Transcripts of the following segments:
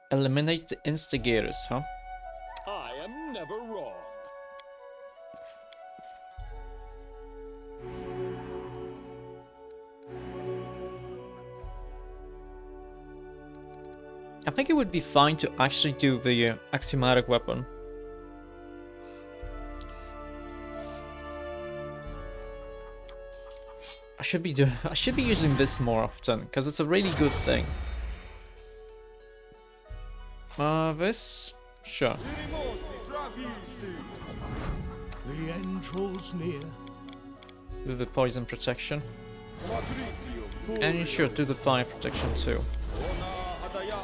Eliminate the instigators, huh? I am never wrong. I think it would be fine to actually do the axiomatic weapon. I should be using this more often because it's a really good thing. This, sure. The end draws near. Do the poison protection, and you should do the fire protection too.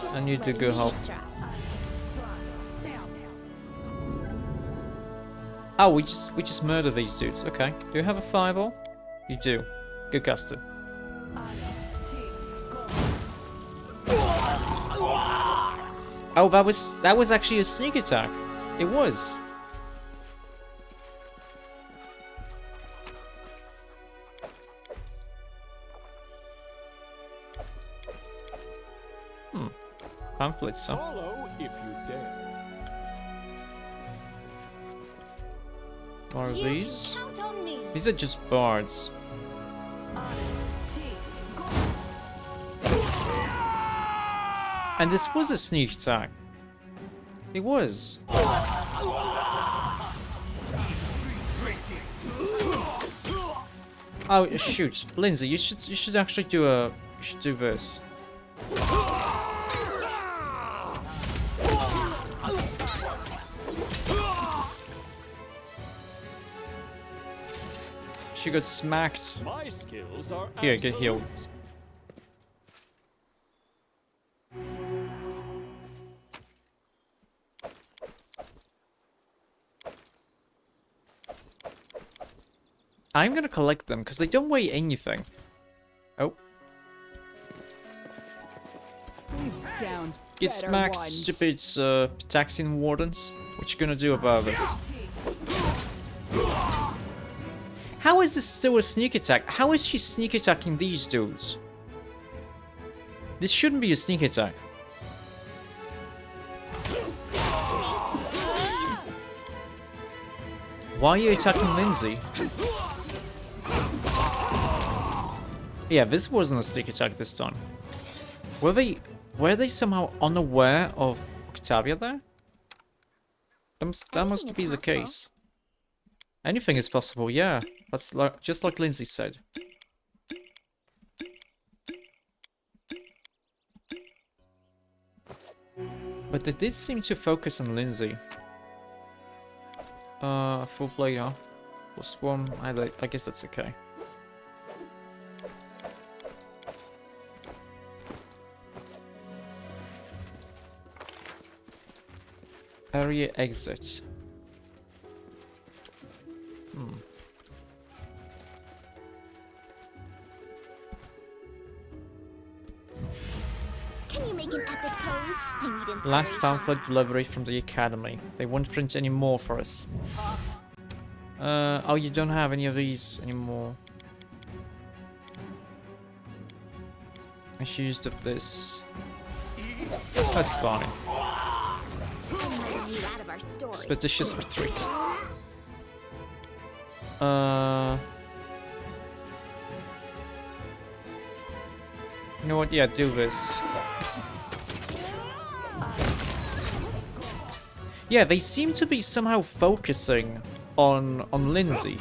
And you do good help. Oh, we just murder these dudes. Okay. Do you have a fireball? You do. Good caster. Oh, that was actually a sneak attack. It was. Pamphlets, huh? Follow if you dare. What are these? These are just bards. And this was a sneak attack. It was. Oh shoot, Lindsay, you should actually do this. She got smacked. My skills are Here, get healed. I'm gonna collect them because they don't weigh anything. Oh. Get smacked, stupid taxing wardens. What you gonna do about this? How is this still a sneak attack? How is she sneak attacking these dudes? This shouldn't be a sneak attack. Why are you attacking Lindsay? Yeah, this wasn't a sneak attack this time. Were they somehow unaware of Octavia there? That must be the case. Anything is possible, yeah. That's just like Lindsay said. But they did seem to focus on Lindsay. Full plate, huh? Plus one, I guess that's okay. Area exit. Can you make an epic pose? I need inspiration. Last pamphlet delivery from the academy. They won't print any more for us. Oh, you don't have any of these anymore. I should use up this. That's fine. Expeditious retreat. You know what? Yeah, do this. Yeah, they seem to be somehow focusing on Lindsay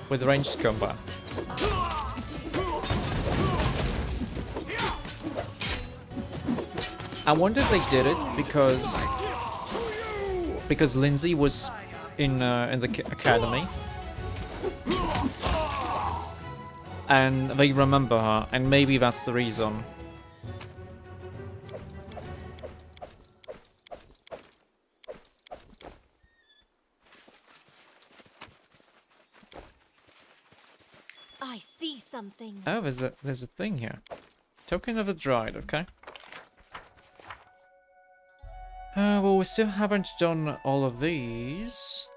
with ranged combat. I wonder if they did it because Lindsay was in the academy, and they remember her, and maybe that's the reason. I see something. Oh, there's a thing here. Token of a Druid, okay. Well, we still haven't done all of these.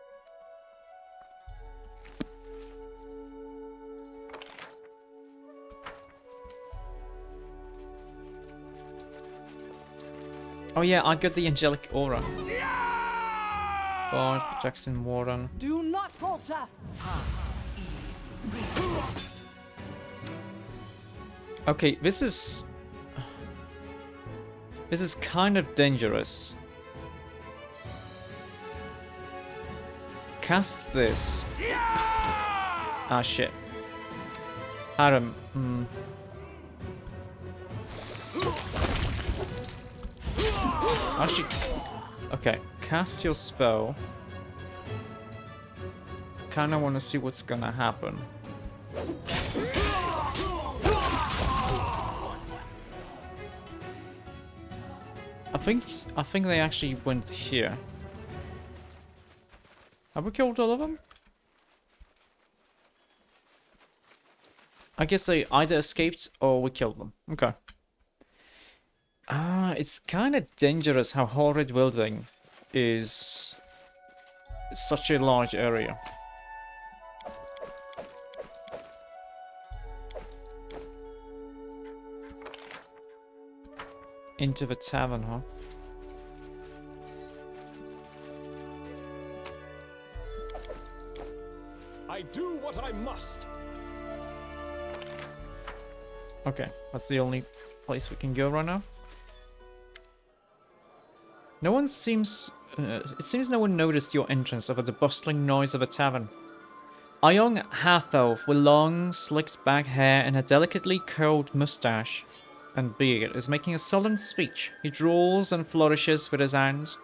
Oh yeah, I got the angelic aura. Bard protects in Warren. Do not falter. Okay, this is kind of dangerous. Cast this. Ah shit. Harem. Actually, okay. Cast your spell. Kinda wanna see what's gonna happen. I think they actually went here. Have we killed all of them? I guess they either escaped or we killed them. Okay. It's kind of dangerous how Horrid Wilding is such a large area. Into the tavern, huh? I do what I must. Okay, that's the only place we can go right now. No one seems... it seems no one noticed your entrance over the bustling noise of a tavern. A young half-elf with long, slicked back hair and a delicately curled mustache and beard is making a solemn speech. He drawls and flourishes with his hands,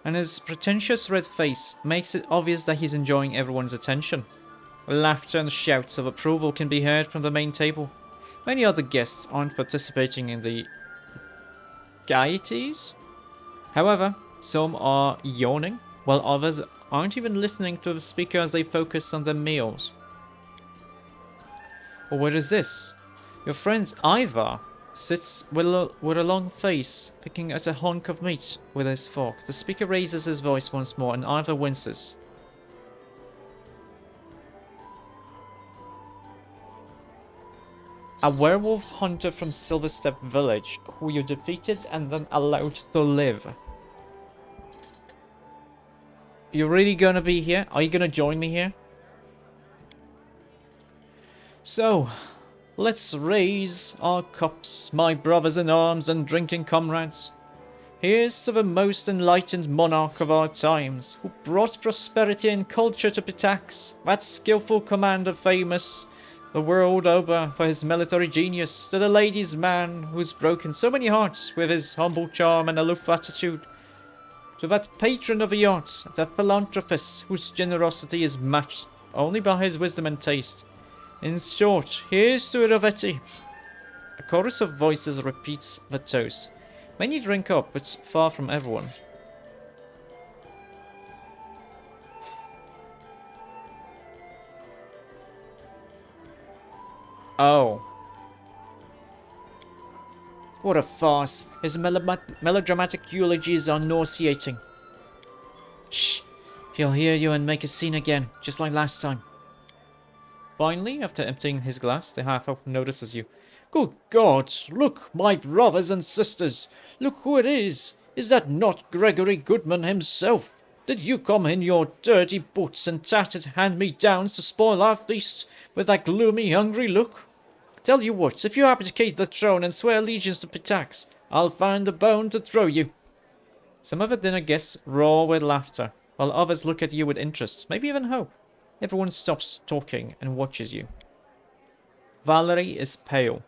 and his pretentious red face makes it obvious that he's enjoying everyone's attention. Laughter and shouts of approval can be heard from the main table. Many other guests aren't participating in the gaieties. However, some are yawning, while others aren't even listening to the speaker as they focus on their meals. Or what is this? Your friend Ivar sits with a long face, picking at a hunk of meat with his fork. The speaker raises his voice once more, and Ivar winces. A werewolf hunter from Silverstep village, who you defeated and then allowed to live. You're really gonna be here? Are you gonna join me here? So, let's raise our cups, my brothers in arms and drinking comrades. Here's to the most enlightened monarch of our times, who brought prosperity and culture to Pitax, that skillful commander famous the world over for his military genius, to the ladies' man who's broken so many hearts with his humble charm and aloof attitude, to that patron of the arts, that philanthropist whose generosity is matched only by his wisdom and taste. In short, here's to Iravetti. A chorus of voices repeats the toast. Many drink up, but far from everyone. Oh. What a farce. His melodramatic eulogies are nauseating. Shh. He'll hear you and make a scene again, just like last time. Finally, after emptying his glass, the half-elf notices you. Good God! Look, my brothers and sisters! Look who it is! Is that not Gregory Goodman himself? Did you come in your dirty boots and tattered hand-me-downs to spoil our feast with that gloomy, hungry look? Tell you what, if you abdicate the throne and swear allegiance to Pitax, I'll find a bone to throw you. Some of the dinner guests roar with laughter, while others look at you with interest, maybe even hope. Everyone stops talking and watches you. Valerie is pale,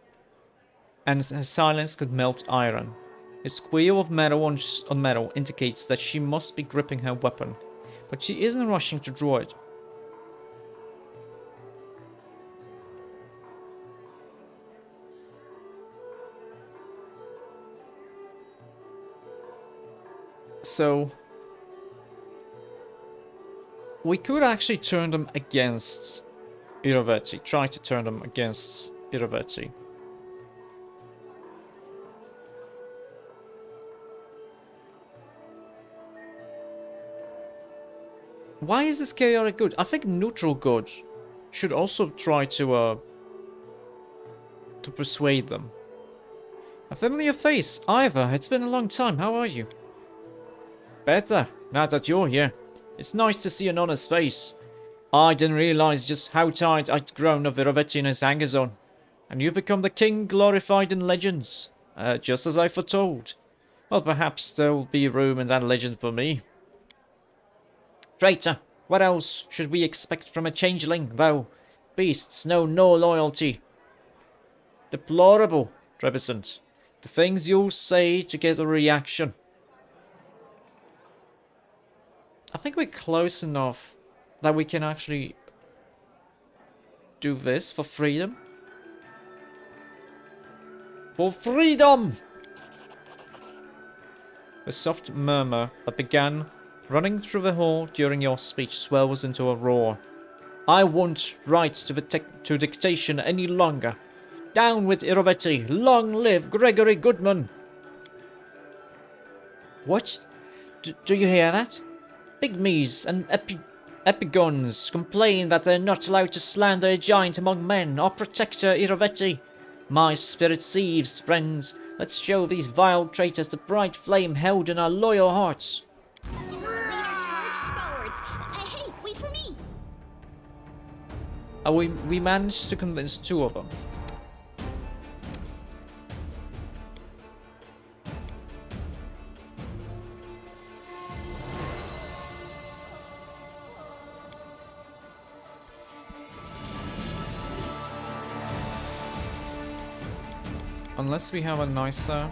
and her silence could melt iron. A squeal of metal on metal indicates that she must be gripping her weapon, but she isn't rushing to draw it. So, we could actually turn them against Iravetti. Try to turn them against Iravetti. Why is this chaotic good? I think neutral good should also try to persuade them. A familiar face. Ivor, it's been a long time. How are you? Better, now that you're here. It's nice to see an honest face. I didn't realize just how tired I'd grown of Iravetti and his hangers-on. And you've become the king glorified in legends. Just as I foretold. Well, perhaps there'll be room in that legend for me. Traitor, what else should we expect from a changeling, though? Beasts know no loyalty. Deplorable, Trebisant. The things you'll say to get a reaction. I think we're close enough that we can actually do this for freedom. For freedom! A soft murmur that began running through the hall during your speech swells into a roar. I won't write to dictation any longer. Down with Iravetti! Long live Gregory Goodman! What? Do you hear that? Pygmies and epigons complain that they're not allowed to slander a giant among men or protector Iravetti. My spirit seethes, friends. Let's show these vile traitors the bright flame held in our loyal hearts. Leader charged forwards. Hey, wait for me. We managed to convince 2 of them. Unless we have a nicer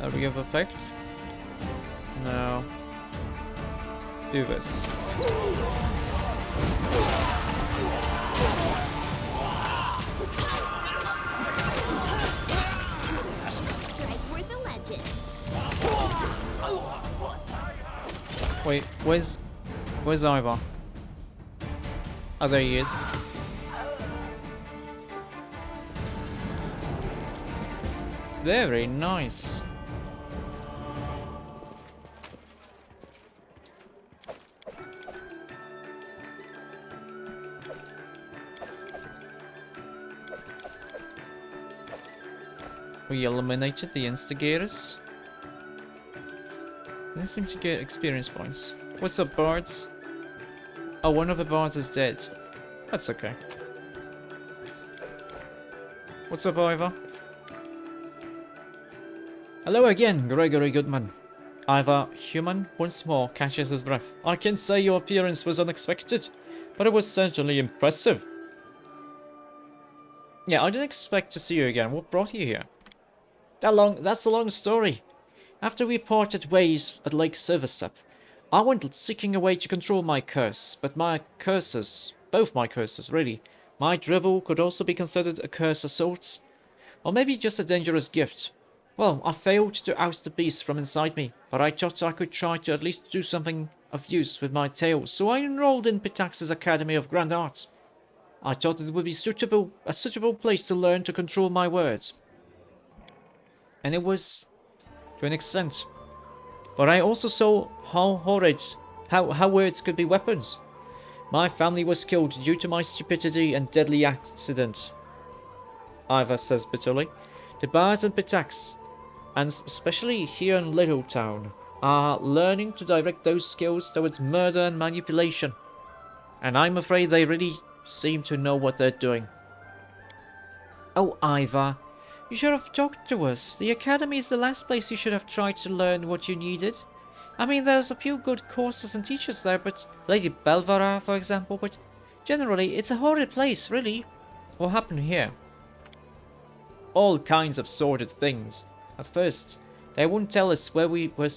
area of effects. No. Do this. Strike worth a legend. Wait, where's Ivor? Oh, there he is. Very nice. We eliminated the instigators. Anything to get experience points. What's up, bards? Oh, one of the bards is dead. That's okay. What's up, Ivor? Hello again, Gregory Goodman. Ivor, human, once more catches his breath. I can say your appearance was unexpected, but it was certainly impressive. Yeah, I didn't expect to see you again. What brought you here? That's a long story. After we parted ways at Lake Silverstep, I went seeking a way to control my curse, but my curses, both my curses, really. My dribble could also be considered a curse of sorts, or maybe just a dangerous gift. Well, I failed to oust the beast from inside me, but I thought I could try to at least do something of use with my tales, so I enrolled in Pitax's Academy of Grand Arts. I thought it would be a suitable place to learn to control my words. And it was, to an extent. But I also saw how words could be weapons. My family was killed due to my stupidity and deadly accident, Ivor says bitterly. The bards and Pitax, and especially here in Littletown, are learning to direct those skills towards murder and manipulation. And I'm afraid they really seem to know what they're doing. Oh, Ivor, you should have talked to us. The Academy is the last place you should have tried to learn what you needed. I mean, there's a few good courses and teachers there, but Lady Belvara, for example, but generally, it's a horrid place, really. What happened here? All kinds of sordid things. At first, they wouldn't tell us where we were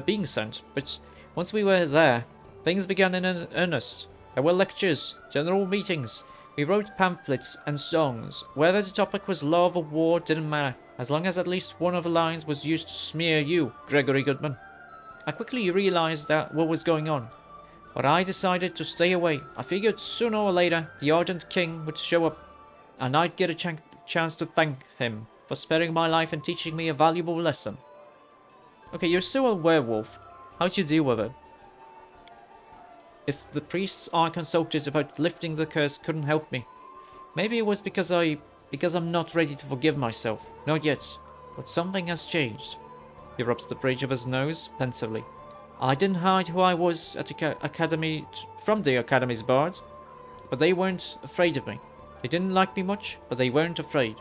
being sent, but once we were there, things began in earnest. There were lectures, general meetings. We wrote pamphlets and songs. Whether the topic was love or war didn't matter, as long as at least one of the lines was used to smear you, Gregory Goodman. I quickly realized that what was going on, but I decided to stay away. I figured sooner or later the Ardent King would show up, and I'd get a chance to thank him for sparing my life and teaching me a valuable lesson. Okay, you're still a werewolf. How'd you deal with it? If the priests I consulted about lifting the curse couldn't help me, maybe it was because I because I'm not ready to forgive myself. Not yet. But something has changed. He rubs the bridge of his nose pensively. I didn't hide who I was at the academy from the academy's bards, but they weren't afraid of me. They didn't like me much, but they weren't afraid.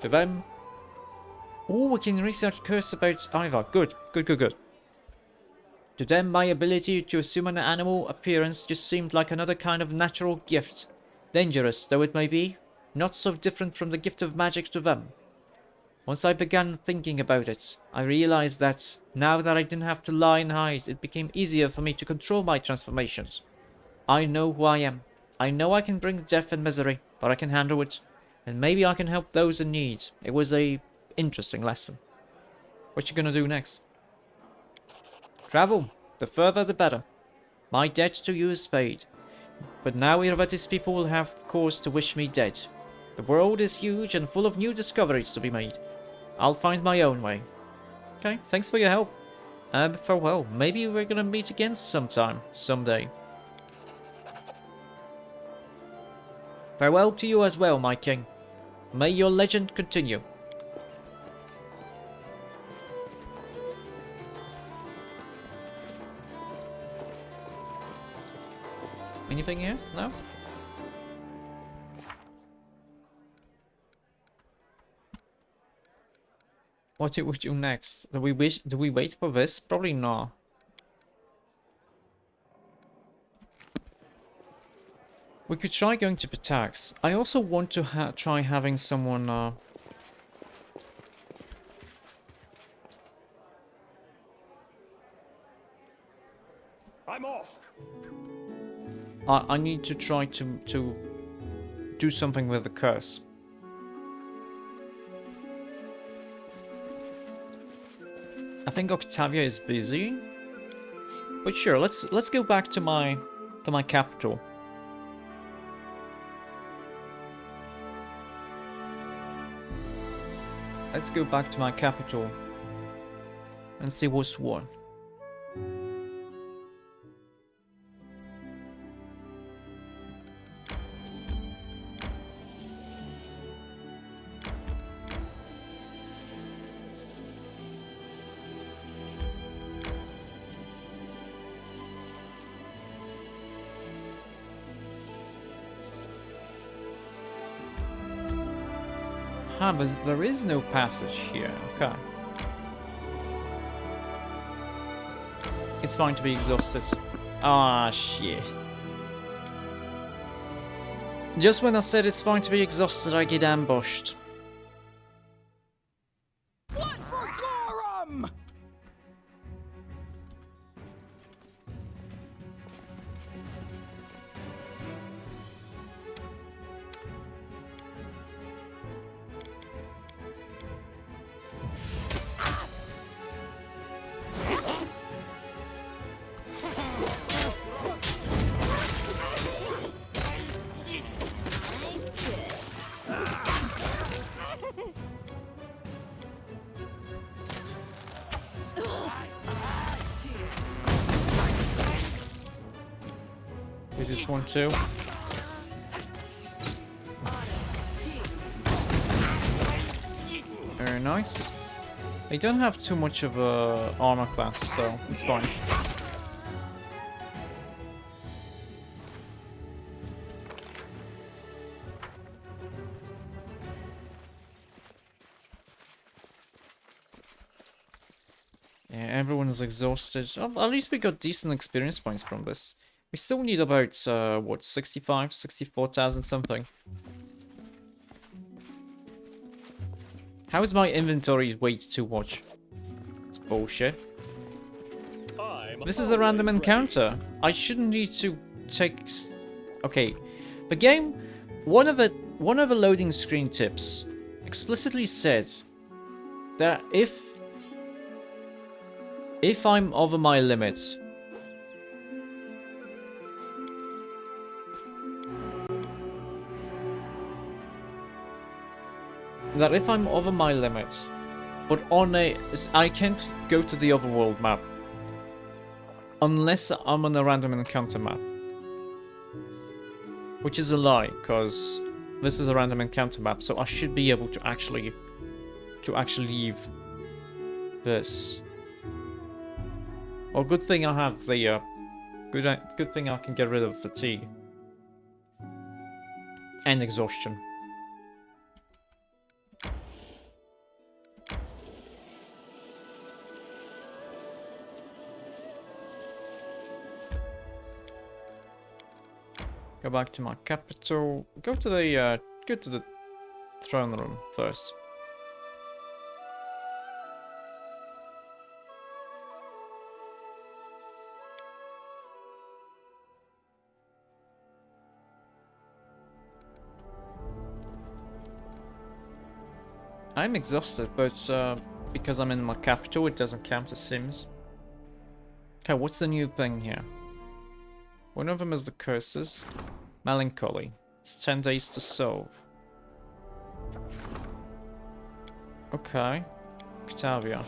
To them... Oh, we can research curse about Ivar. Good, good, good, good. To them, my ability to assume an animal appearance just seemed like another kind of natural gift. Dangerous though it may be, not so different from the gift of magic to them. Once I began thinking about it, I realized that, now that I didn't have to lie and hide, it became easier for me to control my transformations. I know who I am. I know I can bring death and misery, but I can handle it. And maybe I can help those in need. It was a interesting lesson. What you gonna do next? Travel. The further the better. My debt to you is paid. But now Irvati's people will have cause to wish me dead. The world is huge and full of new discoveries to be made. I'll find my own way. Okay, thanks for your help. Farewell. Maybe we're gonna meet again someday. Farewell to you as well, my king. May your legend continue. Anything here? No? What do we do next? Do we wait for this? Probably not. We could try going to Pitax. I also want to try having someone I'm off. I need to try to do something with the curse. I think Octavia is busy. But sure, let's go back to my capital. Let's go back to my capital and see what's what. But there is no passage here. Okay. It's fine to be exhausted. Ah, shit. Just when I said it's fine to be exhausted, I get ambushed. What for Gorham? This one too. Very nice. They don't have too much of a armor class, so it's fine. Yeah, everyone's exhausted. Oh, at least we got decent experience points from this. We still need about, what, 64,000 something. How is my inventory weight to watch? It's bullshit. This is a random encounter. I shouldn't need to take... Okay. The game, one of the loading screen tips explicitly said that if I'm over my limit, but on I can't go to the overworld map unless I'm on a random encounter map, which is a lie, because This is a random encounter map, so I should be able to actually leave this. Well, good thing I have the good thing I can get rid of fatigue and exhaustion. Go back to my capital. Go to the throne room first. I'm exhausted, but because I'm in my capital, it doesn't count as Sims. Okay, what's the new thing here? One of them is the curses. Melancholy. It's 10 days to solve. Okay. Octavia.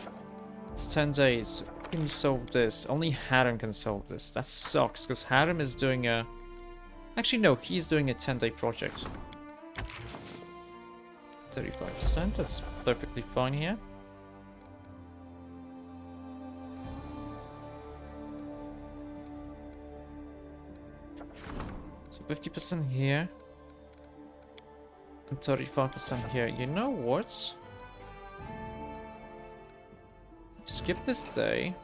It's 10 days. How can you solve this? Only Harem can solve this. That sucks, because Harem is doing a... Actually, no, he's doing a 10-day project. 35%, that's perfectly fine here. So 50% here. And 35% here. You know what? Skip this day.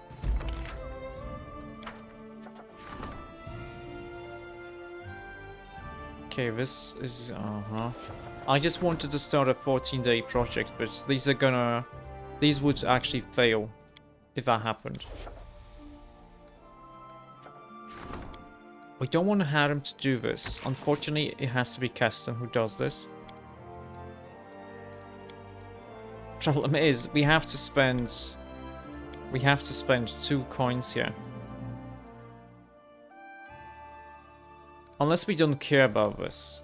Okay, this is... I just wanted to start a 14-day project, but these are gonna... These would actually fail if that happened. We don't want Harem to do this. Unfortunately, it has to be Keston who does this. Problem is, we have to spend 2 coins here. Unless we don't care about this.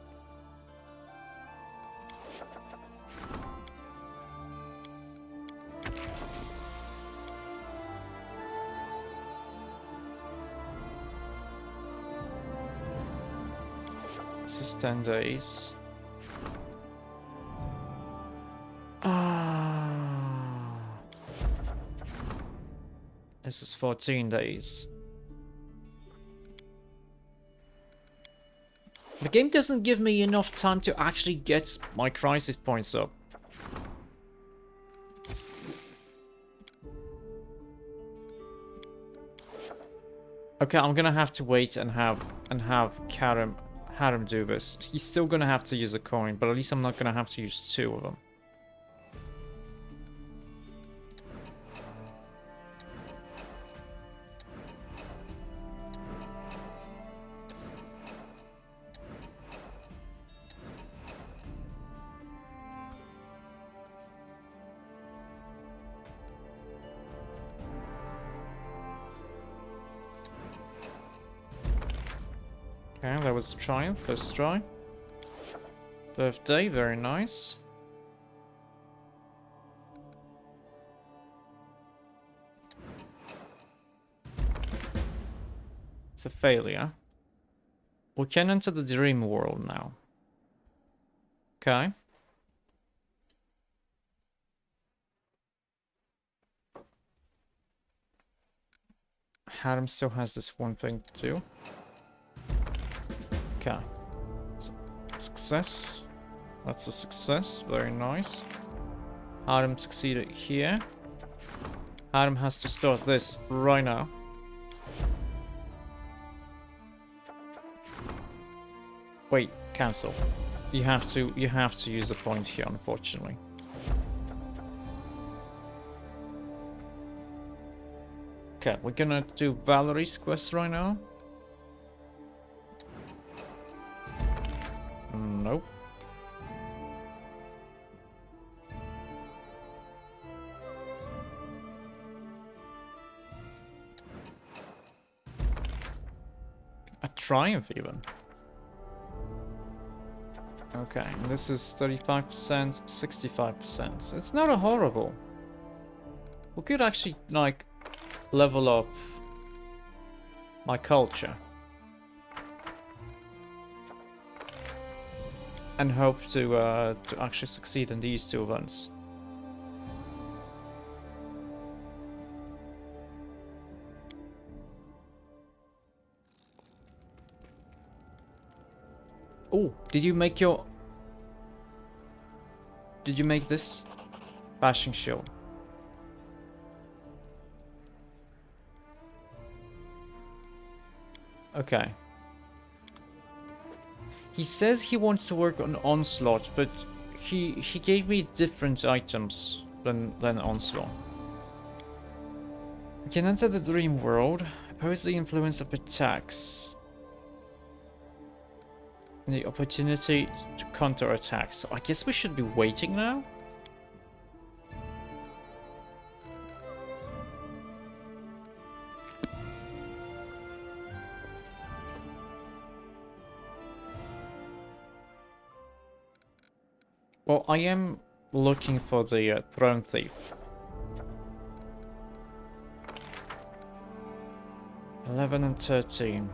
This is 10 days. This is 14 days. The game doesn't give me enough time to actually get my crisis points up. Okay, I'm gonna have to wait and have Harem do this. He's still gonna have to use a coin, but at least I'm not gonna have to use 2 of them. Okay, that was a triumph, first try. Birthday, very nice. It's a failure. We can enter the dream world now. Okay. Harem still has this one thing to do. Okay. So, success. That's a success. Very nice. Harem succeeded here. Harem has to start this right now. Wait, cancel. You have to use a point here, unfortunately. Okay, we're gonna do Valerie's quest right now. Nope. A triumph even. Okay, and this is 35%, 65%. It's not a horrible. We could actually, like, level up my culture. and hope to actually succeed in these two events. Oh, did you make your... Did you make this? Bashing shield. Okay. He says he wants to work on Onslaught, but he gave me different items than Onslaught. We can enter the dream world, oppose the influence of attacks. And the opportunity to counter attack. So I guess we should be waiting now? Well, I am looking for the Throne Thief. 11 and 13.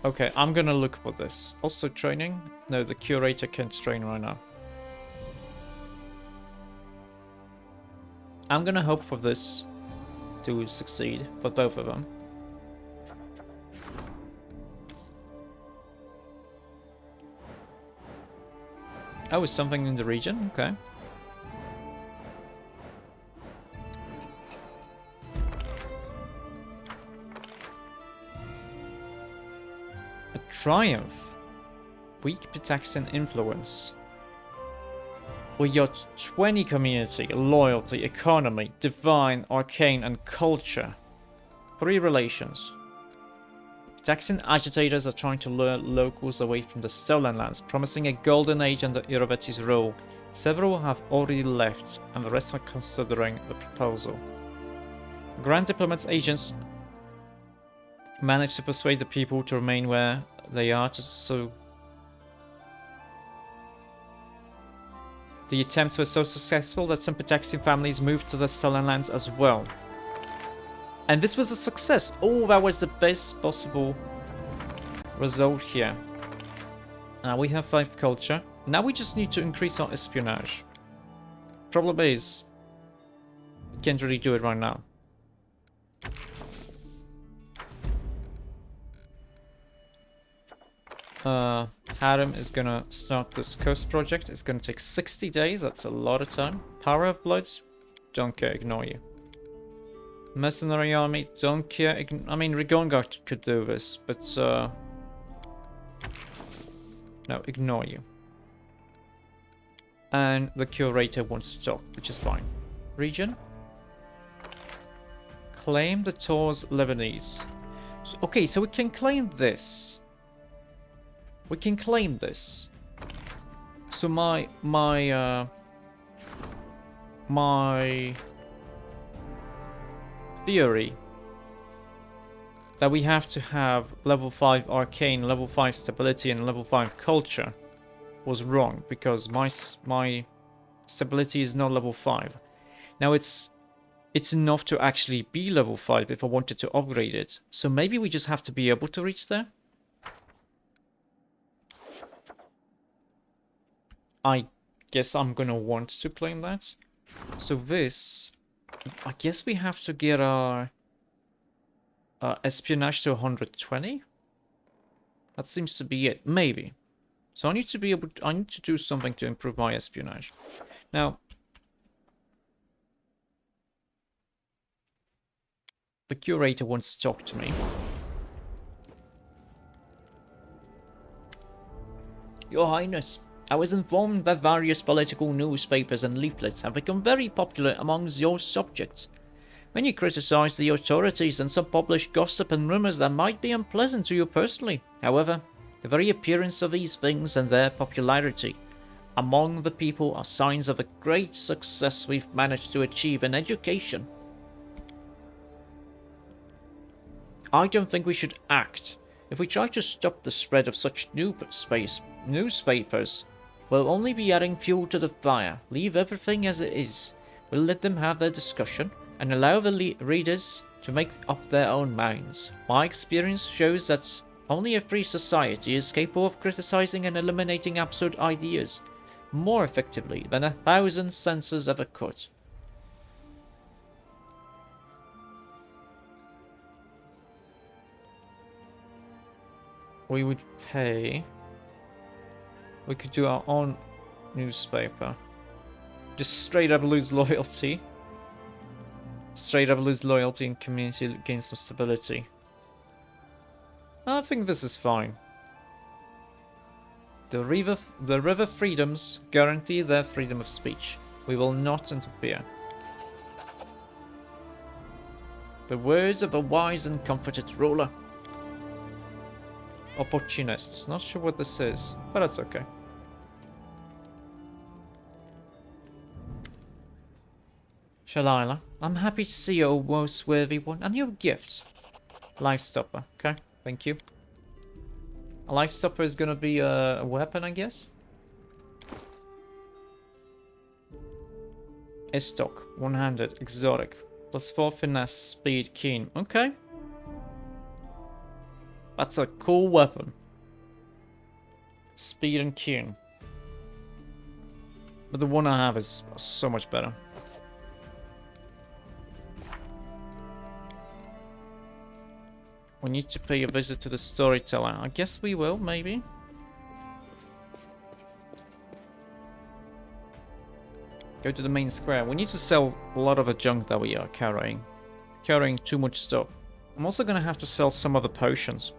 Okay, I'm gonna look for this. Also training? No, the Curator can't train right now. I'm gonna hope for this to succeed for both of them. Oh, is something in the region? Okay. A triumph. Weak Pitaxian influence. We got 20 community, loyalty, economy, divine, arcane, and culture. 3 relations. Pitaxian agitators are trying to lure locals away from the stolen lands, promising a golden age under Iroveti's rule. Several have already left, and the rest are considering the proposal. Grand Diplomat's agents managed to persuade the people to remain where they are, just so... The attempts were so successful that some Pitaxian families moved to the stolen lands as well. And this was a success. Oh, that was the best possible result here. Now we have 5 culture. Now we just need to increase our espionage. Problem is, we can't really do it right now. Harem is gonna start this coast project. It's gonna take 60 days. That's a lot of time. Power of Bloods, don't care, ignore you. Mercenary army, don't care. I mean, Rigongar could do this, but no, ignore you. And the Curator wants to talk, which is fine. Region? Claim the Tours Lebanese. So, okay, so we can claim this. We can claim this. So my theory that we have to have level 5 arcane, level 5 stability, and level 5 culture was wrong, because my stability is not level 5. Now it's enough to actually be level 5 if I wanted to upgrade it. So maybe we just have to be able to reach there. I guess I'm gonna want to claim that. So this, I guess we have to get our espionage to 120. That seems to be it. Maybe. So I need to be able to, I need to do something to improve my espionage. Now, the Curator wants to talk to me. Your Highness, I was informed that various political newspapers and leaflets have become very popular amongst your subjects. Many criticize the authorities, and some publish gossip and rumors that might be unpleasant to you personally. However, the very appearance of these things and their popularity among the people are signs of the great success we've managed to achieve in education. I don't think we should act. If we try to stop the spread of such newspapers, we'll only be adding fuel to the fire. Leave everything as it is. We'll let them have their discussion and allow the readers to make up their own minds. My experience shows that only a free society is capable of criticizing and eliminating absurd ideas more effectively than 1,000 censors ever could. We would pay... We could do our own newspaper. Just straight up lose loyalty. Straight up lose loyalty and community gain some stability. I think this is fine. The river freedoms guarantee their freedom of speech. We will not interfere. The words of a wise and comforted ruler. Opportunists. Not sure what this is, but that's okay. Shalila, I'm happy to see you, O most worthy one, and your gifts. Life Stopper, okay, thank you. A Life Stopper is gonna be a weapon, I guess. Estoc, one-handed, exotic, +4 finesse, speed, keen. Okay. That's a cool weapon. Speed and keen. But the one I have is so much better. We need to pay a visit to the storyteller. I guess we will, maybe. Go to the main square. We need to sell a lot of the junk that we are carrying. Carrying too much stuff. I'm also gonna have to sell some of the potions.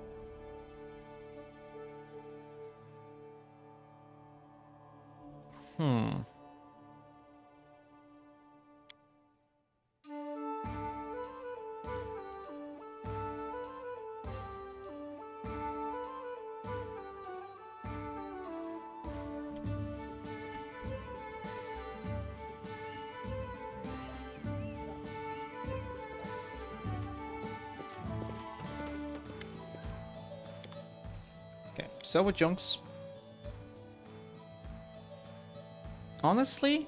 Okay, sell with junks. Honestly?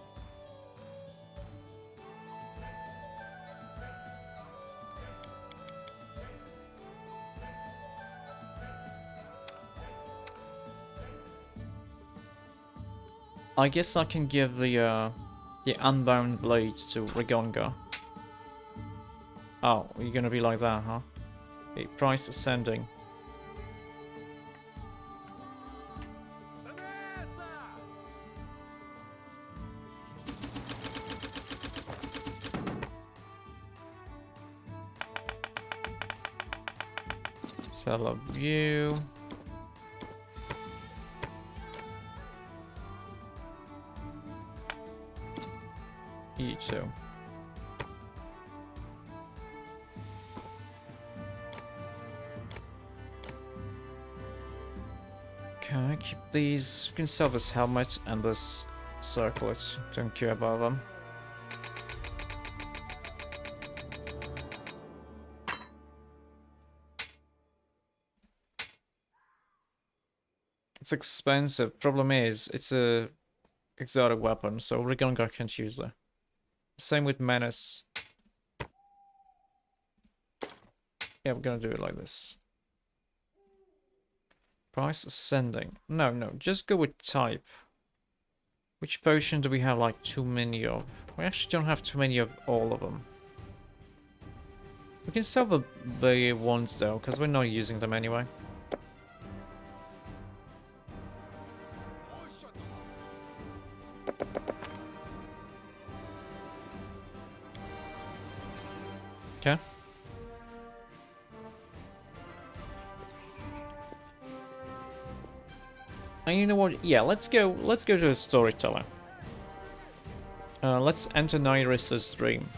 I guess I can give the Unbound Blades to Rigonga. Oh, you're gonna be like that, huh? Okay, price ascending. Sell a view. E2. Okay, keep these. You can sell this helmet and this circlet. Don't care about them. It's expensive. Problem is, it's a exotic weapon, so Rigonga can't use it. Same with Menace. Yeah, we're gonna do it like this. Price ascending. No, just go with type. Which potion do we have like too many of? We actually don't have too many of all of them. We can sell the ones though, because we're not using them anyway. Okay. And you know what? Yeah, let's go to the storyteller. Let's enter Nairis's dream.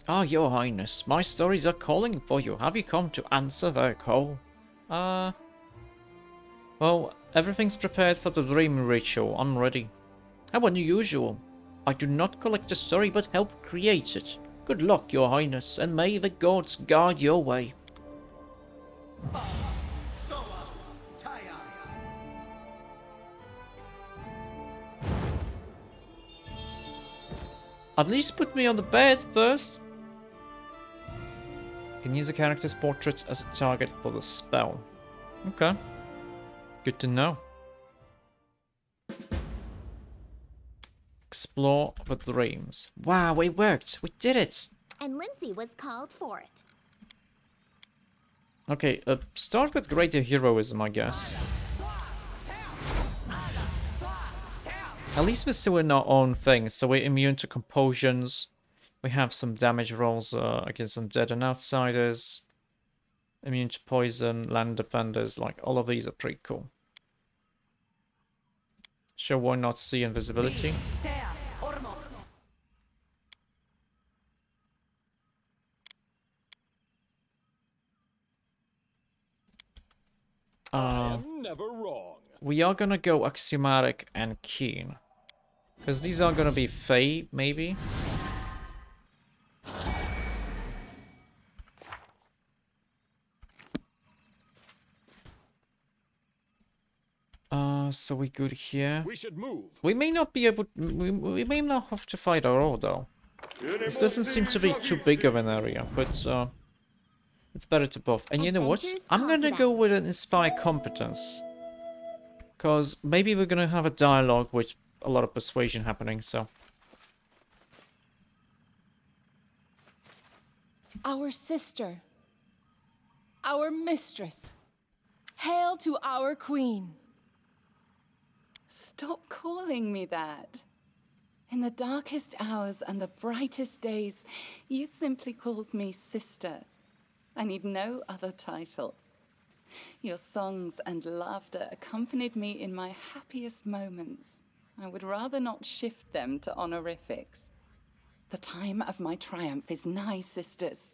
Ah, Your Highness, my stories are calling for you. Have you come to answer their call? Well, everything's prepared for the dream ritual. I'm ready. How unusual. I do not collect a story, but help create it. Good luck, your highness, and may the gods guide your way. At least put me on the bed first. You can use a character's portrait as a target for the spell. Okay. Good to know. Explore the dreams. Wow, it worked. We did it. And Lindsay was called forth. Okay, start with greater heroism, I guess. At least we're still in our own thing, so we're immune to compulsions. We have some damage rolls against undead and outsiders. Immune to poison, land defenders, like all of these are pretty cool. Sure, why not see invisibility? I am never wrong. We are gonna go axiomatic and keen. Because these are gonna be Fey, maybe? So we good here. We should move. We may not be able... We may not have to fight at all, though. This doesn't seem to be too big of an area, but it's better to buff. And you know what? I'm gonna go with an Inspire Competence. Because maybe we're gonna have a dialogue with a lot of persuasion happening, so... Our sister. Our mistress. Hail to our queen. Stop calling me that. In the darkest hours and the brightest days, you simply called me sister. I need no other title. Your songs and laughter accompanied me in my happiest moments. I would rather not shift them to honorifics. The time of my triumph is nigh, sisters.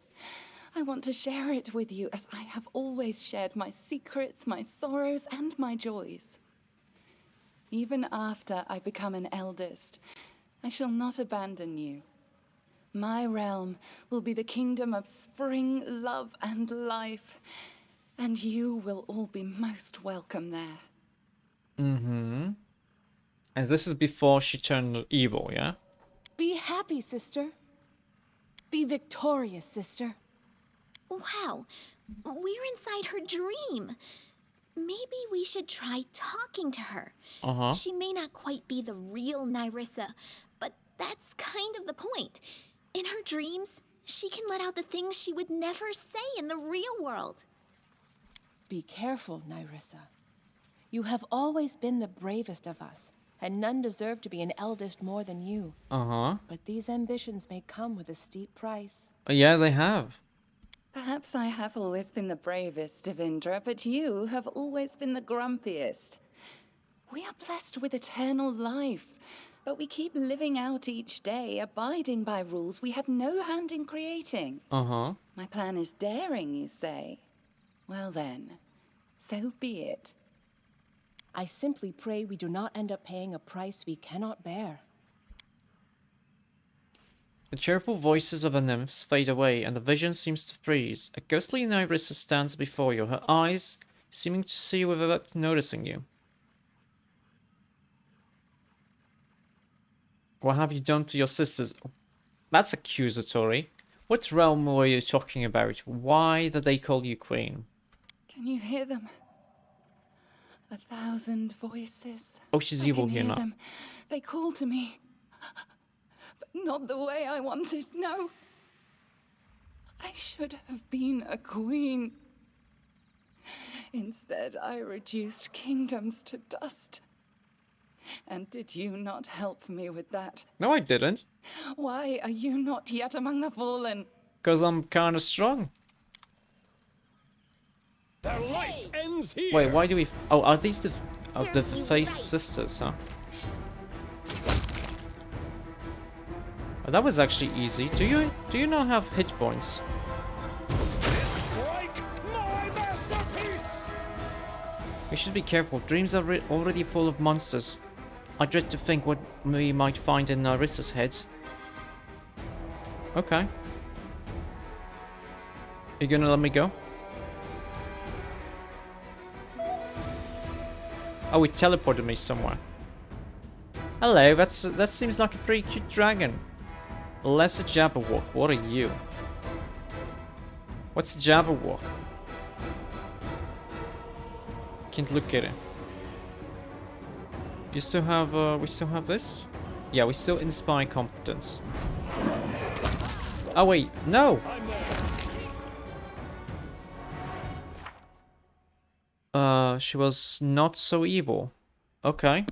I want to share it with you as I have always shared my secrets, my sorrows, and my joys. Even after I become an eldest, I shall not abandon you. My realm will be the kingdom of spring, love, and life, and you will all be most welcome there. Mm-hmm. And this is before she turned evil, yeah? Be happy, sister. Be victorious, sister. Wow, we're inside her dream. Maybe we should try talking to her. Uh-huh. She may not quite be the real Nyrissa, but that's kind of the point. In her dreams, she can let out the things she would never say in the real world. Be careful, Nyrissa. You have always been the bravest of us, and none deserve to be an eldest more than you. Uh-huh. But these ambitions may come with a steep price. Yeah, they have. Perhaps I have always been the bravest, Devindra, but you have always been the grumpiest. We are blessed with eternal life, but we keep living out each day, abiding by rules we had no hand in creating. Uh-huh. My plan is daring, you say? Well then, so be it. I simply pray we do not end up paying a price we cannot bear. The cheerful voices of the nymphs fade away, and the vision seems to freeze. A ghostly Nyrissa stands before you, her eyes seeming to see you without noticing you. What have you done to your sisters? That's accusatory. What realm were you talking about? Why did they call you queen? Can you hear them? 1,000 voices. Oh, she's evil here now. Them. They call to me. But not the way I wanted, no. I should have been a queen. Instead, I reduced kingdoms to dust. And did you not help me with that? No, I didn't. Why are you not yet among the fallen? Because I'm kind of strong. Their life ends here. Wait, why do we... Oh, are these the Serves you faced right. sisters, huh? Oh, that was actually easy. Do you not have hit points? Strike my masterpiece. We should be careful. Dreams are already full of monsters. I dread to think what we might find in Narissa's head. Okay. You gonna let me go? Oh, it teleported me somewhere. Hello, that seems like a pretty cute dragon. Lesser Jabberwock, what are you? What's a Jabberwock? Can't look at it. You still have, we still have this? Yeah, we still inspire competence. Oh wait, no! She was not so evil. Okay.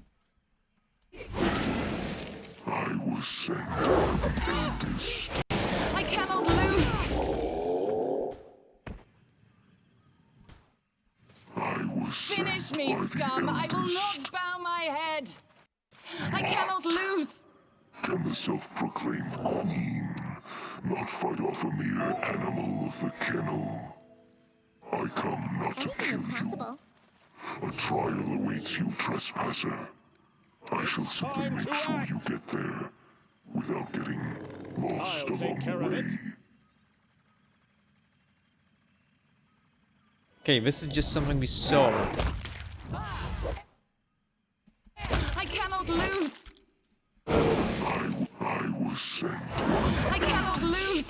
I was sent by the eldest. I cannot lose! I was Finish sent me, by the scum! I will eldest. not bow my head! I cannot lose! Can the self-proclaimed queen not fight off a mere animal of the kennel? I come not to Anything kill is you. possible. A trial awaits you, trespasser. I shall simply time make to sure act. you get there without getting lost I'll take along care the of way. it. Okay, this is just something we saw. I cannot lose! I was sent. I cannot lose!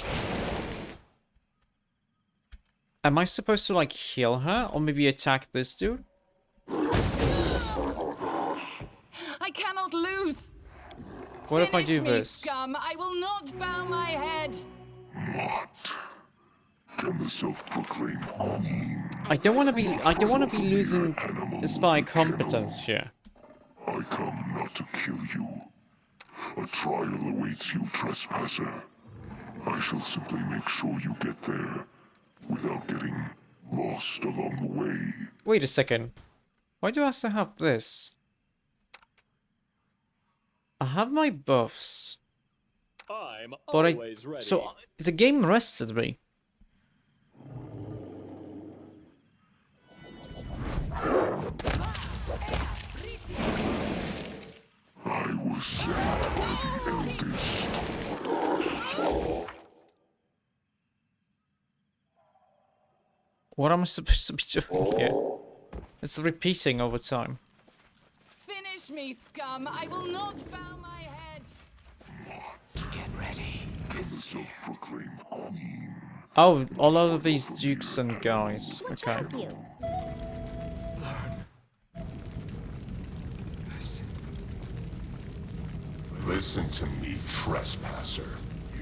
Am I supposed to like heal her or maybe attack this dude? I cannot lose! What if I do Finish me, this? scum! I will not bow my head! Can the self-proclaimed queen? I don't want to be losing spy competence here. I come not to kill you. A trial awaits you, trespasser. I shall simply make sure you get there without getting lost along the way. Wait a second. Why do I still have this? I have my buffs. I'm But always ready. So the game rested me. I was sent by the eldest. What am I supposed to be doing here? It's repeating over time. Finish me, scum! I will not bow my head! Can the self-proclaimed queen? Oh, all of these dukes and guys. What Okay. drives you? Listen to me, trespasser.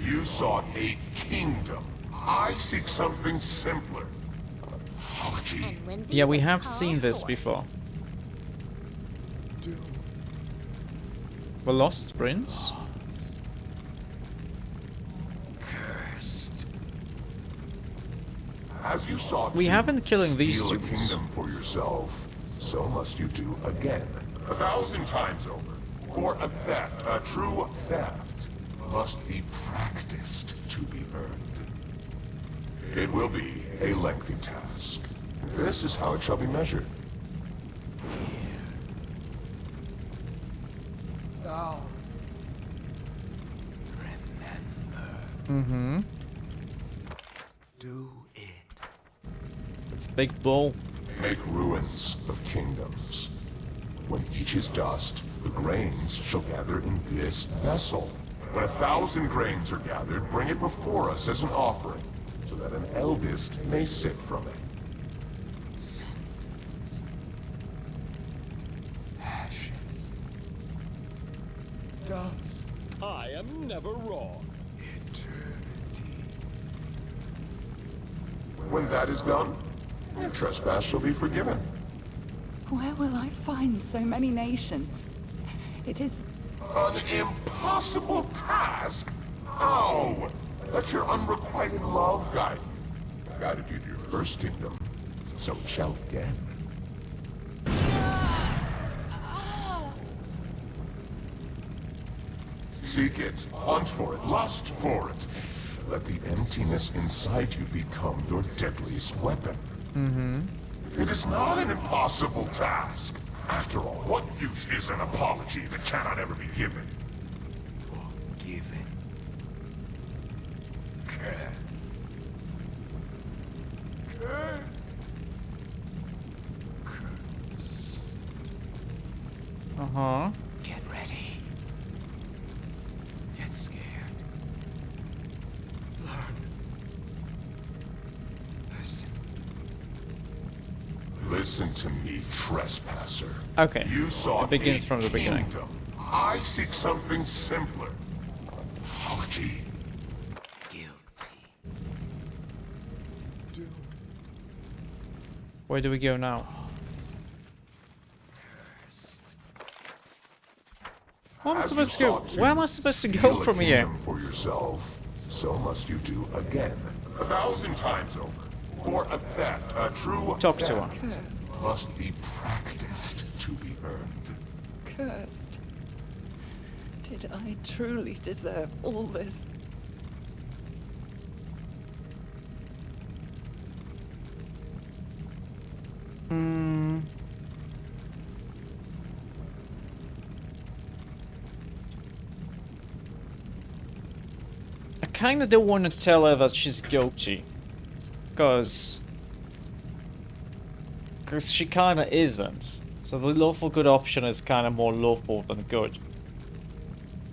You sought a kingdom. I seek something simpler. Hachi. And Lindsay Yeah, we was have called seen this for. before. The Lost Prince? As you sought We to haven't killing these steal a dudes. kingdom for yourself, so must you do again. 1,000 times over. For a theft, a true theft, must be practiced to be earned. It will be a lengthy task. This is how it shall be measured. Thou Mm-hmm. do it. It's a big bull. Make ruins of kingdoms. When each is dust, the grains shall gather in this vessel. When 1,000 grains are gathered, bring it before us as an offering, so that an eldest may sip from it. Ashes. Dust. I am never wrong. Eternity. When that is done, your trespass shall be forgiven. Where will I find so many nations? It is... An impossible task? How? Let your unrequited love guide you. Guided you to your first kingdom, so it shall again. Seek it, hunt for it, lust for it. Let the emptiness inside you become your deadliest weapon. It is not an impossible task. After all, what use is an apology that cannot ever be given? Forgiven. Curse. Curse. Curse. Uh-huh. Get ready. Get scared. Learn. Listen. Listen to me, trespasser. Okay. You sought It begins a from the beginning. kingdom. I seek something simpler. Apology. Guilty. Doomed. Where do we go now? Where am I As supposed to you go? sought Where am I supposed to steal go a from here? kingdom for yourself, so must you do again, 1,000 times over. For a theft, a true Talk to theft, her. Cursed. must be practiced to be earned. Cursed. Did I truly deserve all this? Hmm. I kind of don't want to tell her that she's guilty. Because she kind of isn't. So the lawful good option is kind of more lawful than good.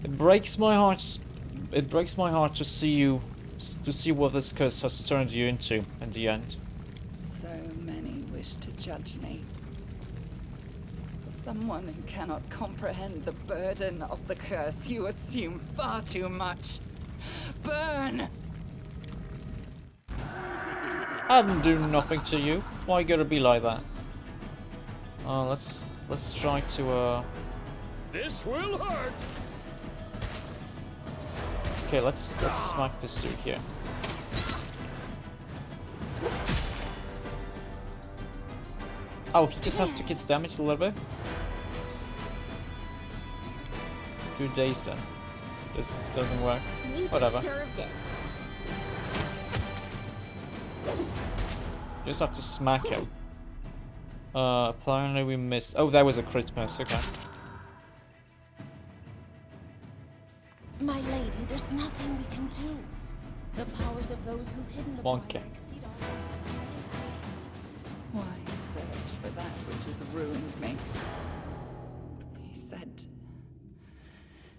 It breaks my heart. It breaks my heart to see you, to see what this curse has turned you into in the end. So many wish to judge me. For someone who cannot comprehend the burden of the curse, you assume far too much. Burn! I'm doing nothing to you. Why you gotta be like that? Let's try to This will hurt. Okay, let's smack this dude here. Oh, he just has to get damaged a little bit. Good days then. This doesn't work. You Whatever. deserved it. Just have to smack him. Apparently we missed. Oh, that was a crit miss. Okay. My lady, there's nothing we can do. The powers of those who've hidden the Monkey. fire exceed our Why search for that which has ruined me?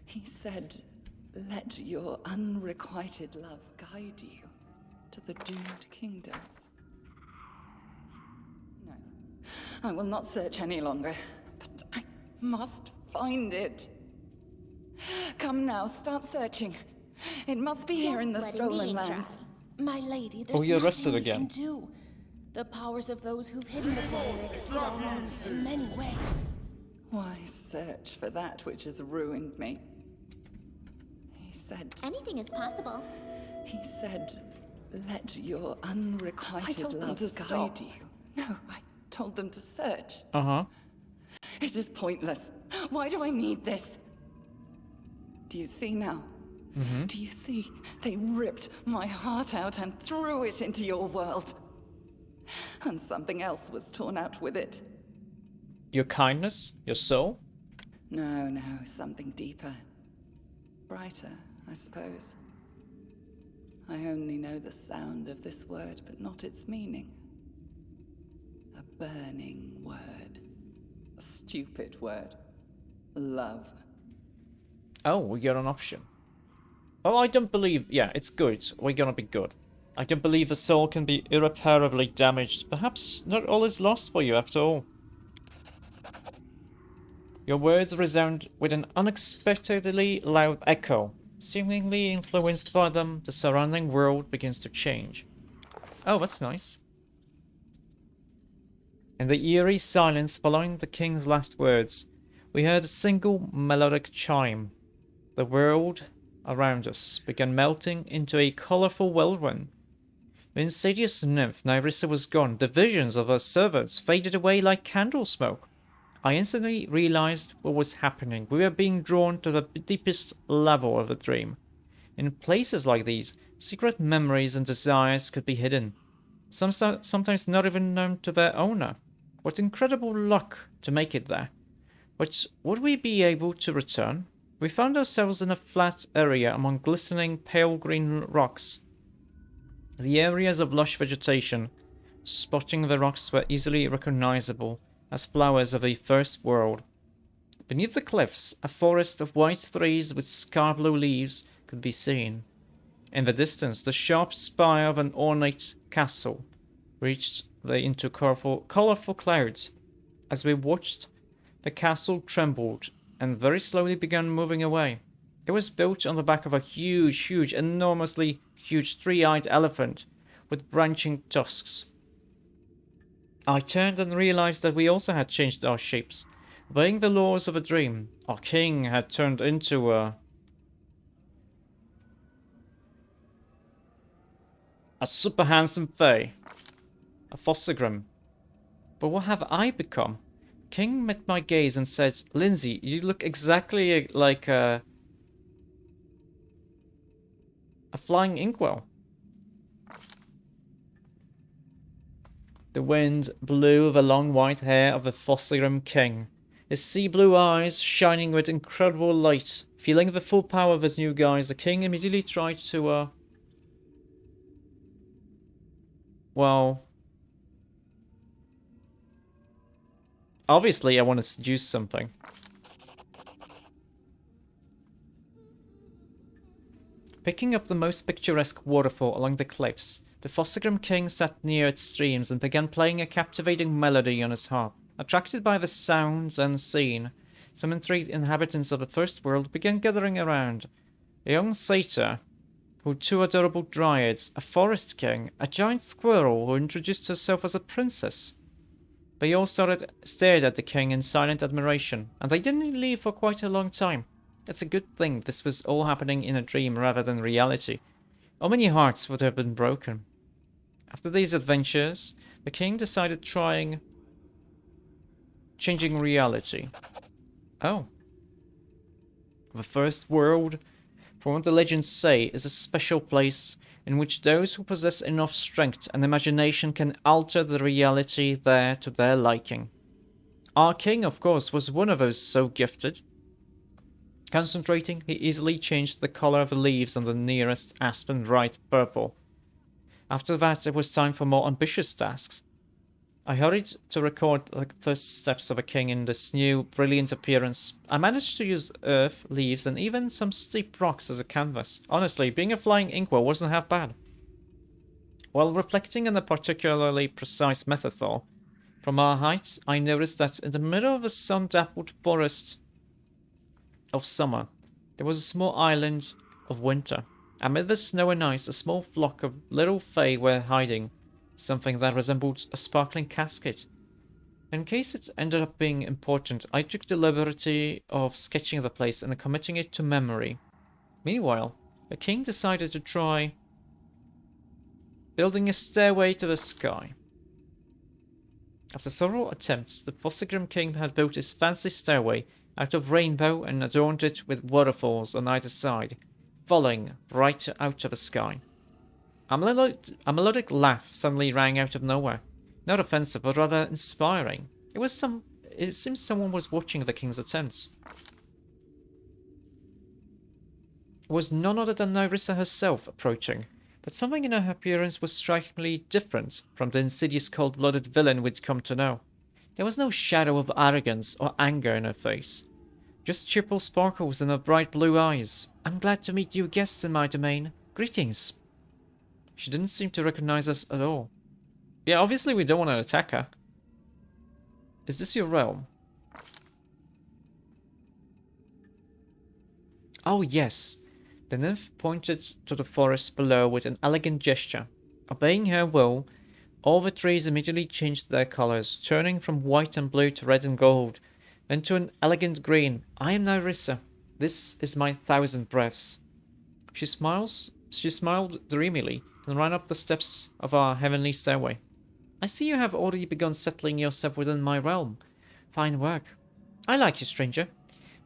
He said, let your unrequited love guide you to the doomed kingdoms. No, I will not search any longer, but I must find it. Come now, start searching. It must be here in the Just let stolen me try. lands. My lady, there's Oh, you're arrested nothing we again. can do. The powers of those who've hidden the fire exceed our own in many ways. Why search for that which has ruined me? Anything is possible. He said, let your unrequited love guide you. No, I told them to search. Uh-huh. It is pointless. Why do I need this? Do you see now? Mm-hmm. Do you see? They ripped my heart out and threw it into your world. And something else was torn out with it. Your kindness? Your soul? No, something deeper. Brighter, I suppose. I only know the sound of this word, but not its meaning. A burning word. A stupid word. Love. Oh, we got an option. Well, I don't believe... Yeah, it's good. We're gonna be good. I don't believe the soul can be irreparably damaged. Perhaps not all is lost for you after all. Your words resound with an unexpectedly loud echo. Seemingly influenced by them, the surrounding world begins to change. Oh, that's nice. In the eerie silence following the king's last words, we heard a single melodic chime. The world around us began melting into a colorful whirlwind. The insidious nymph Nyrissa was gone. The visions of her servants faded away like candle smoke. I instantly realized what was happening. We were being drawn to the deepest level of the dream. In places like these, secret memories and desires could be hidden. sometimes not even known to their owner. What incredible luck to make it there. But would we be able to return? We found ourselves in a flat area among glistening pale green rocks. The areas of lush vegetation spotting the rocks were easily recognizable as flowers of the first world. Beneath the cliffs, a forest of white trees with sky-blue leaves could be seen. In the distance, the sharp spire of an ornate castle reached into colorful clouds. As we watched, the castle trembled and very slowly began moving away. It was built on the back of a huge, enormously huge three-eyed elephant with branching tusks. I turned and realized that we also had changed our shapes. Obeying the laws of a dream, our king had turned into a super handsome fae. A Fossegrim. But what have I become? King met my gaze and said, "Lindsay, you look exactly like a flying inkwell." The wind blew the long white hair of the Fossegrim king, his sea blue eyes shining with incredible light. Feeling the full power of his new guise, the king immediately tried to, well, obviously I want to seduce something. Picking up the most picturesque waterfall along the cliffs, the Fossegrim king sat near its streams and began playing a captivating melody on his harp. Attracted by the sounds and scene, some intrigued inhabitants of the first world began gathering around. A young satyr, who two adorable dryads, a forest king, a giant squirrel who introduced herself as a princess. They all stared at the king in silent admiration, and they didn't leave for quite a long time. It's a good thing this was all happening in a dream rather than reality. How many hearts would have been broken? After these adventures, the king decided changing reality. Oh. The first world, from what the legends say, is a special place in which those who possess enough strength and imagination can alter the reality there to their liking. Our king, of course, was one of those so gifted. Concentrating, he easily changed the color of the leaves on the nearest aspen bright purple. After that, it was time for more ambitious tasks. I hurried to record the first steps of a king in this new, brilliant appearance. I managed to use earth, leaves, and even some steep rocks as a canvas. Honestly, being a flying inkwell wasn't half bad. While reflecting on a particularly precise method though, from our height, I noticed that in the middle of a sun-dappled forest of summer, there was a small island of winter. Amid the snow and ice, a small flock of little fae were hiding, something that resembled a sparkling casket. In case it ended up being important, I took the liberty of sketching the place and committing it to memory. Meanwhile, the king decided to try building a stairway to the sky. After several attempts, the Fossegrim king had built his fancy stairway out of rainbow and adorned it with waterfalls on either side, falling right out of the sky. A melodic laugh suddenly rang out of nowhere. Not offensive, but rather inspiring. It seems someone was watching the king's attempts. It was none other than Nyrissa herself approaching, but something in her appearance was strikingly different from the insidious cold-blooded villain we'd come to know. There was no shadow of arrogance or anger in her face. Just cheerful sparkles in her bright blue eyes. "I'm glad to meet you guests in my domain. Greetings." She didn't seem to recognize us at all. Yeah, obviously we don't want to attack her. Is this your realm? Oh yes. The nymph pointed to the forest below with an elegant gesture. Obeying her will, all the trees immediately changed their colors, turning from white and blue to red and gold, then to an elegant green. I am Nyrissa. This is my 1,000 breaths. She smiled dreamily and ran up the steps of our heavenly stairway. I see you have already begun settling yourself within my realm. Fine work. I like you, stranger.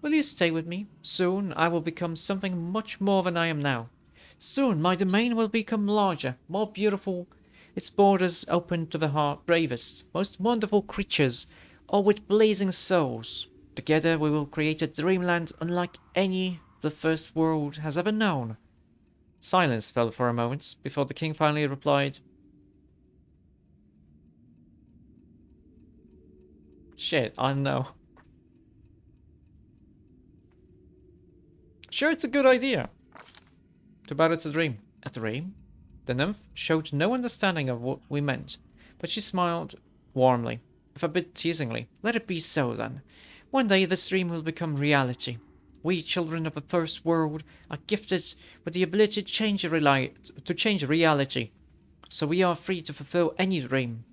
Will you stay with me? Soon I will become something much more than I am now. Soon my domain will become larger, more beautiful, its borders open to the bravest, most wonderful creatures, all with blazing souls. Together we will create a dreamland unlike any the first world has ever known. Silence fell for a moment before the king finally replied, "Shit, I know. Sure, it's a good idea. Too bad it's a dream." A dream? The nymph showed no understanding of what we meant, but she smiled warmly, if a bit teasingly. "Let it be so, then. One day this dream will become reality. We, children of the first world, are gifted with the ability to change reality, so we are free to fulfill any dream.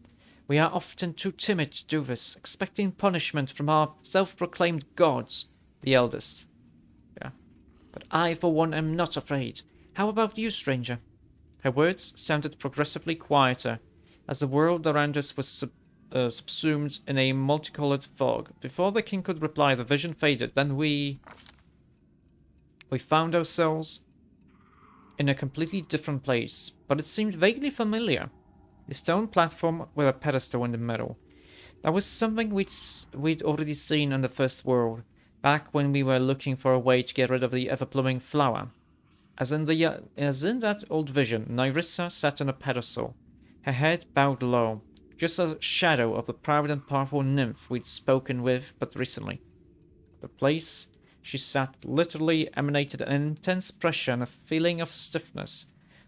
We are often too timid to do this, expecting punishment from our self-proclaimed gods, the eldest. Yeah. But I, for one, am not afraid. How about you, stranger?" Her words sounded progressively quieter, as the world around us was subsumed in a multicolored fog. Before the king could reply, the vision faded. Then we found ourselves in a completely different place, but it seemed vaguely familiar. The stone platform with a pedestal in the middle. That was something we'd already seen in the first world, back when we were looking for a way to get rid of the ever-blooming flower. As in that old vision, Nyrissa sat on a pedestal, her head bowed low, just a shadow of the proud and powerful nymph we'd spoken with but recently. The place she sat literally emanated an intense pressure and a feeling of stiffness.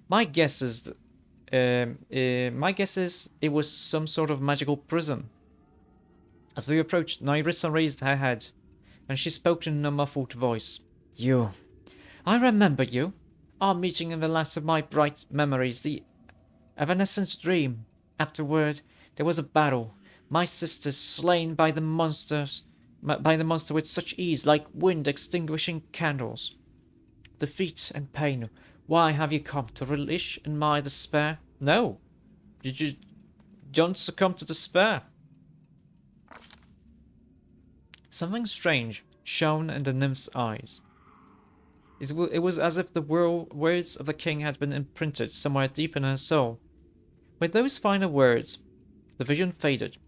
My guess is it was some sort of magical prison. As we approached, Nyrissa raised her head, and she spoke in a muffled voice. "You. I remember you. Our meeting in the last of my bright memories, the evanescent dream. Afterward, there was a battle. My sister slain by the monster with such ease, like wind extinguishing candles. Defeat and pain. Why have you come? To relish in my despair? No. Don't succumb to despair." Something strange shone in the nymph's eyes. It was as if the words of the king had been imprinted somewhere deep in her soul. With those final words, the vision faded,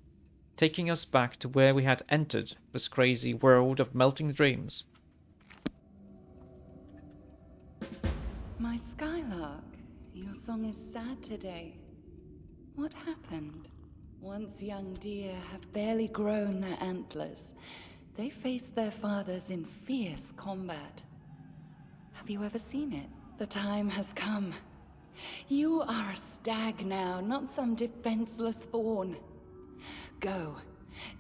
taking us back to where we had entered this crazy world of melting dreams. My Skylark, your song is sad today. What happened? Once young deer have barely grown their antlers. They face their fathers in fierce combat. Have you ever seen it? The time has come. You are a stag now, not some defenseless fawn. Go.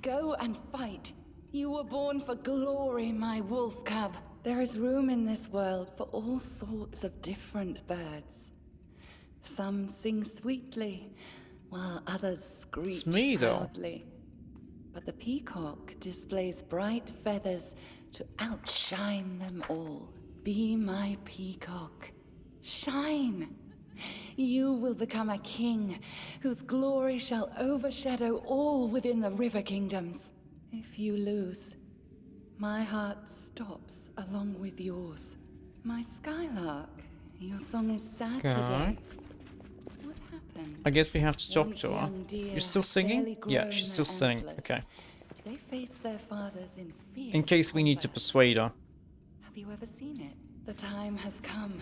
Go and fight. You were born for glory, my wolf cub. There is room in this world for all sorts of different birds. Some sing sweetly, while others screech proudly. But the peacock displays bright feathers to outshine them all. Be my peacock. Shine. You will become a king whose glory shall overshadow all within the river kingdoms. If you lose, my heart stops along with yours. My Skylark, your song is sad today. What happened? I guess we have to talk to her. You're still singing? Yeah, she's still singing. Okay. They face their fathers in fierce In case we need to persuade her. Have you ever seen it? The time has come.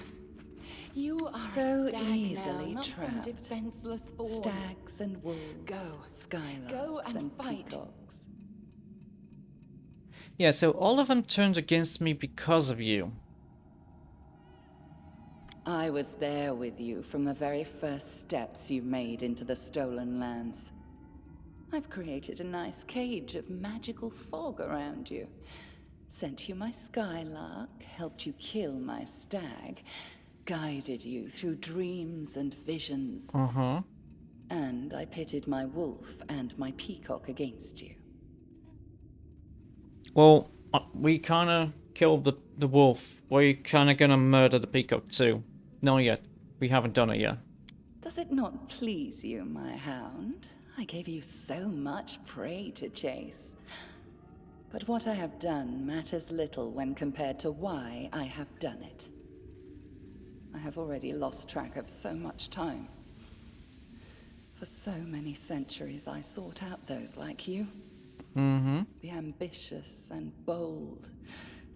You are so easily now, trapped. Defenseless stags and wolves. Go, Skylarks, go and fight. Peacocks. Yeah, so all of them turned against me because of you. I was there with you from the very first steps you made into the stolen lands. I've created a nice cage of magical fog around you. Sent you my Skylark, helped you kill my stag, guided you through dreams and visions. And I pitted my wolf and my peacock against you. Well, we kind of killed the wolf. We're kind of going to murder the peacock too. Not yet. We haven't done it yet. Does it not please you, my hound? I gave you so much prey to chase. But what I have done matters little when compared to why I have done it. I have already lost track of so much time. For so many centuries, I sought out those like you. Mm-hmm. The ambitious and bold.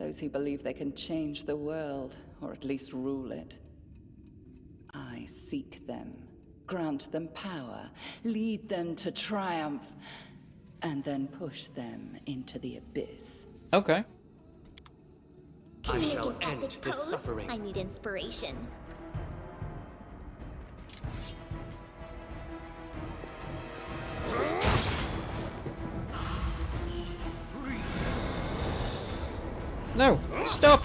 Those who believe they can change the world, or at least rule it. I seek them, grant them power, lead them to triumph, and then push them into the abyss. Okay. Can I you shall make an end epic this pose? suffering. I need inspiration. No! Stop!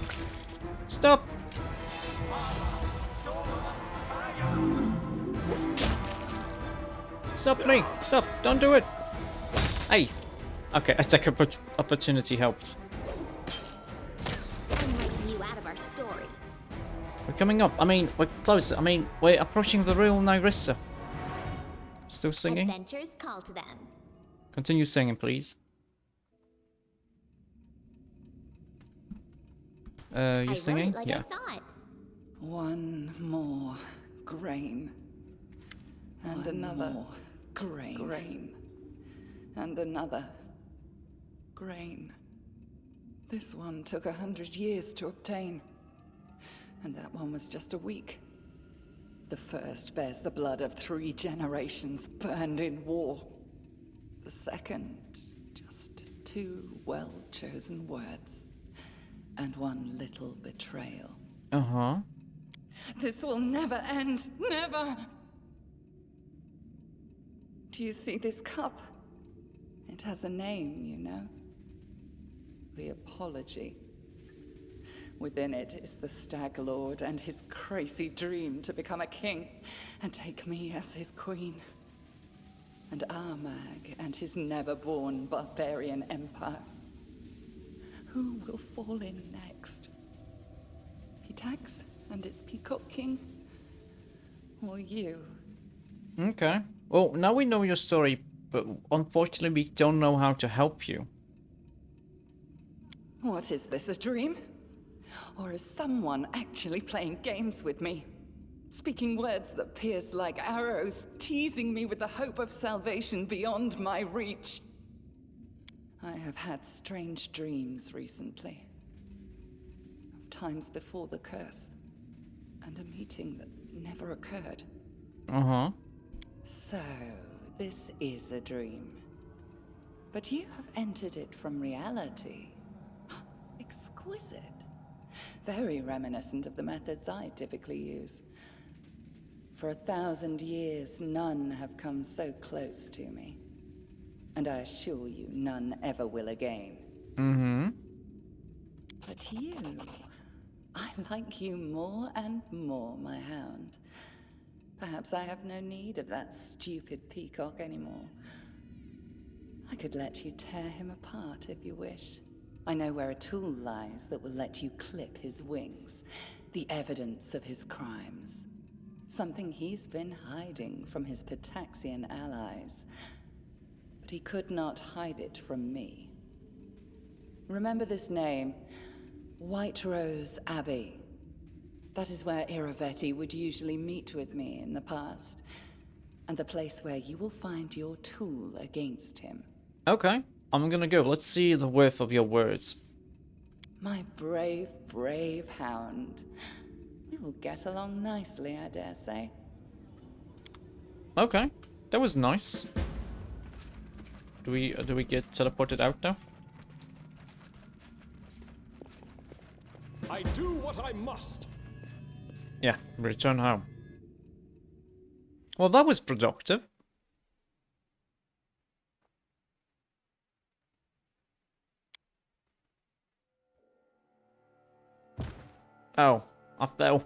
Stop! Stop me! Stop! Don't do it! Hey! Okay, attack opportunity helped. I'm letting you out of our story. We're coming up. I mean, we're close. I mean, we're approaching the real Nyrissa. Still singing? Adventures call to them. Continue singing, please. You I singing? wrote it like Yeah. I saw it. One more grain. And another grain. And another grain. This one took 100 years to obtain. And that one was just a week. The first bears the blood of 3 generations burned in war. The second, just 2 well-chosen words. And 1 little betrayal. Uh-huh. This will never end. Never! Do you see this cup? It has a name, you know. The Apology. Within it is the Stag Lord and his crazy dream to become a king and take me as his queen. And Armag and his never-born barbarian empire. Who will fall in next? Pitax and its Peacock King? Or you? Okay. Well, now we know your story, but unfortunately we don't know how to help you. What is this, a dream? Or is someone actually playing games with me? Speaking words that pierce like arrows, teasing me with the hope of salvation beyond my reach. I have had strange dreams recently. Of times before the curse. And a meeting that never occurred. Uh-huh. So, this is a dream. But you have entered it from reality. Exquisite. Very reminiscent of the methods I typically use. For 1,000 years, none have come so close to me. And I assure you, none ever will again. Mm-hmm. But you... I like you more and more, my hound. Perhaps I have no need of that stupid peacock anymore. I could let you tear him apart if you wish. I know where a tool lies that will let you clip his wings. The evidence of his crimes. Something he's been hiding from his Pitaxian allies. But he could not hide it from me. Remember this name, White Rose Abbey. That is where Iravetti would usually meet with me in the past. And the place where you will find your tool against him. Okay. I'm gonna go. Let's see the worth of your words. My brave, brave hound. We will get along nicely, I dare say. Okay. That was nice. Do we get teleported out now? I do what I must. Yeah, return home. Well, that was productive. Oh, I fell.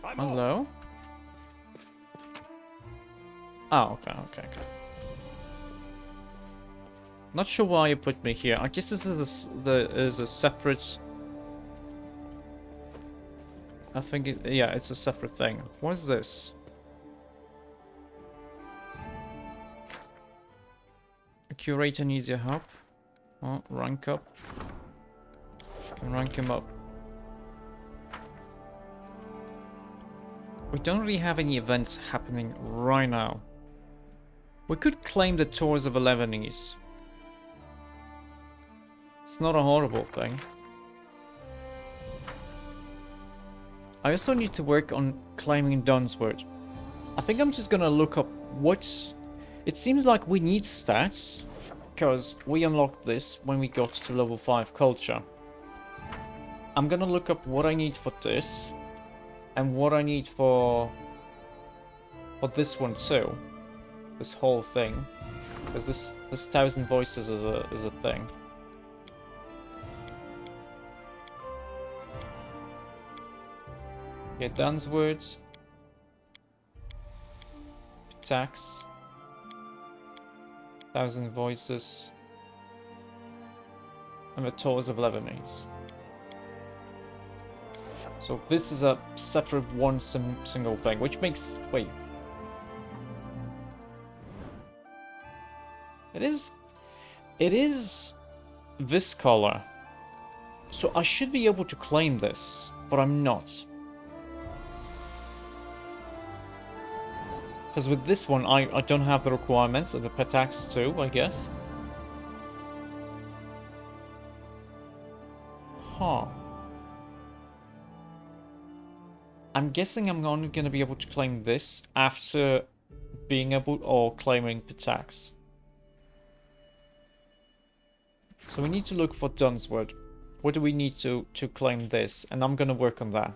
I'm off. Hello? Oh, okay. Not sure why you put me here. I guess this is a separate... I think yeah, it's a separate thing. What is this? A curator needs your help. Oh, rank up. Can rank him up. We don't really have any events happening right now. We could claim the Tours of 11ese. It's not a horrible thing. I also need to work on claiming Dunsword. I think I'm just gonna look up what... It seems like we need stats, because we unlocked this when we got to level 5 culture. I'm gonna look up what I need for this, and what I need for this one too. This whole thing. Because this 1,000 voices is a thing. Yeah, Dan's words. Attacks. 1,000 voices. And the Tours of 11ese. So this is a separate one single thing, which makes... Wait. It is this color. So I should be able to claim this, but I'm not. Because with this one, I don't have the requirements of the Petax too, I guess. Huh. I'm guessing I'm only going to be able to claim this after being able or claiming Petax. So we need to look for Dunsword. What do we need to claim this? And I'm going to work on that.